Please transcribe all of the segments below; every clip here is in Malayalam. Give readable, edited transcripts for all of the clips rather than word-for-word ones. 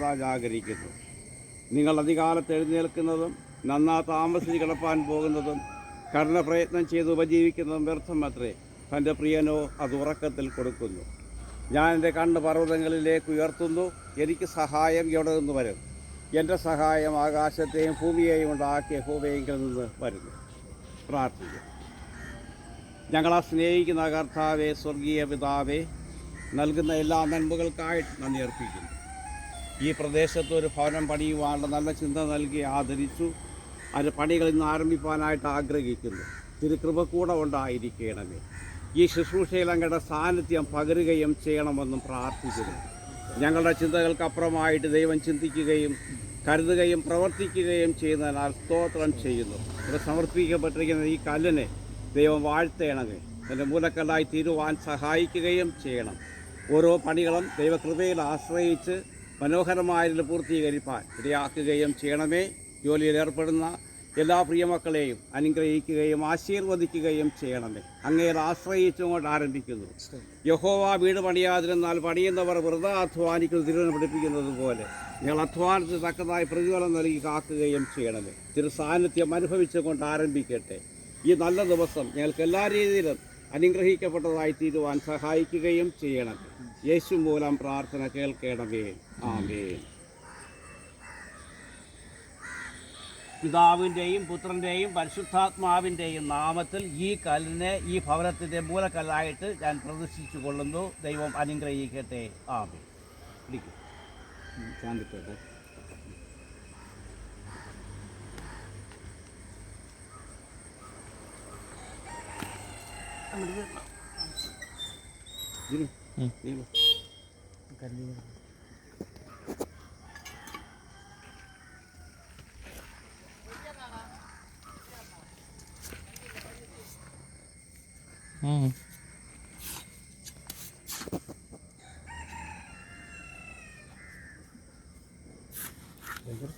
പ്രാർത്ഥിക്കപ്പെടാൻ ആഗ്രഹിക്കുന്നു. നിങ്ങൾ അധികാലത്ത് എഴുന്നേൽക്കുന്നതും നന്നാ താമസിച്ച് കിടപ്പാൻ പോകുന്നതും കഠിനപ്രയത്നം ചെയ്ത് ഉപജീവിക്കുന്നതും വ്യർത്ഥമത്രേ. തൻ്റെ പ്രിയനോ അത് ഉറക്കത്തിൽ കൊടുക്കുന്നു. ഞാൻ എൻ്റെ കണ്ണ് പർവ്വതങ്ങളിലേക്ക് ഉയർത്തുന്നു. എനിക്ക് സഹായം എവിടെ നിന്ന് വരും? എൻ്റെ സഹായം ആകാശത്തെയും ഭൂമിയെയും ഉണ്ടാക്കിയ യഹോവയെങ്കിൽ നിന്ന് വരുന്നു. പ്രാർത്ഥിക്കും. ഞങ്ങളെ സ്നേഹിക്കുന്ന കർത്താവേ, സ്വർഗീയ പിതാവേ, നൽകുന്ന എല്ലാ നന്മകൾക്കായിട്ട് നന്ദി അർപ്പിക്കുന്നു. ഈ പ്രദേശത്ത് ഒരു ഭവനം പണിയുവാനുള്ള നല്ല ചിന്ത നൽകി ആദരിച്ചു. അതിൻ്റെ പണികൾ ഇന്ന് ആരംഭിക്കാനായിട്ട് ആഗ്രഹിക്കുന്നു. തിരുകൃപ കൂടെ ഉണ്ടായിരിക്കണമേ. ഈ ശുശ്രൂഷയിൽ അങ്ങയുടെ സാന്നിധ്യം പകരുകയും ചെയ്യണമെന്നും പ്രാർത്ഥിക്കുന്നു. ഞങ്ങളുടെ ചിന്തകൾക്കപ്പുറമായിട്ട് ദൈവം ചിന്തിക്കുകയും കരുതുകയും പ്രവർത്തിക്കുകയും ചെയ്യുന്നതിനാൽ സ്തോത്രം ചെയ്യുന്നു. ഇവിടെ സമർപ്പിക്കപ്പെട്ടിരിക്കുന്ന ഈ കല്ലിനെ ദൈവം വാഴ്ത്തേണമേ. എൻ്റെ മൂലക്കല്ലായി തീരുവാൻ സഹായിക്കുകയും ചെയ്യണം. ഓരോ പണികളും ദൈവകൃപയിൽ ആശ്രയിച്ച് മനോഹരമായതിൽ പൂർത്തീകരിപ്പാൻ ഇടയാക്കുകയും ചെയ്യണമേ. ജോലിയിൽ ഏർപ്പെടുന്ന എല്ലാ പ്രിയമക്കളെയും അനുഗ്രഹിക്കുകയും ആശീർവദിക്കുകയും ചെയ്യണമേ. അങ്ങയിൽ ആശ്രയിച്ചുകൊണ്ട് ആരംഭിക്കുന്നു. യഹോവ വീട് പണിയാതിരുന്നാൽ പണിയുന്നവർ വൃഥാ അധ്വാനിക്കുന്ന തിരുവനെ പഠിപ്പിക്കുന്നത് പോലെ ഞങ്ങൾ അധ്വാനത്തിന് തക്കതായി പ്രതിഫലം നൽകി കാക്കുകയും ചെയ്യണമേ. തിരുസാന്നിധ്യം അനുഭവിച്ചുകൊണ്ട് ആരംഭിക്കട്ടെ. ഈ നല്ല ദിവസം ഞങ്ങൾക്ക് എല്ലാ രീതിയിലും അനുഗ്രഹിക്കപ്പെട്ടതായി തീരുവാൻ സഹായിക്കുകയും ചെയ്യണമേ. യേശു മൂലം പ്രാർത്ഥന കേൾക്കണമേ. ആമേൻ. പിതാവിൻ്റെയും പുത്രൻ്റെയും പരിശുദ്ധാത്മാവിൻ്റെയും നാമത്തിൽ ഈ കല്ലിനെ ഈ ഭവനത്തിൻ്റെ മൂലക്കല്ലായിട്ട് ഞാൻ പ്രതിഷ്ഠിച്ചു കൊള്ളുന്നു. ദൈവം അനുഗ്രഹിക്കട്ടെ. ആമേൻ. ശാന്തിക്കട്ടെ.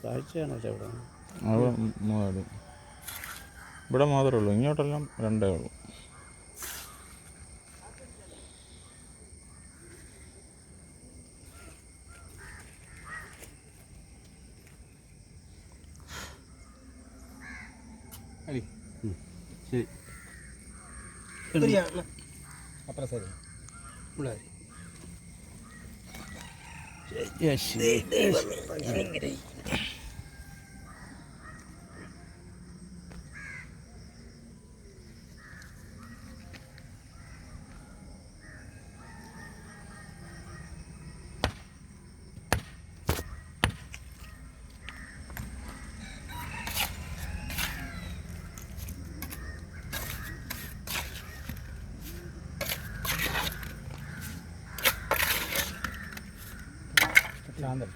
താഴ്ചയാണല്ലേ ഇവിടെ മാത്രമേ ഉള്ളൂ, ഇങ്ങോട്ടെല്ലാം രണ്ടേ ഉള്ളൂ. ശരി. അത്ര ശരി. ശാന്തം.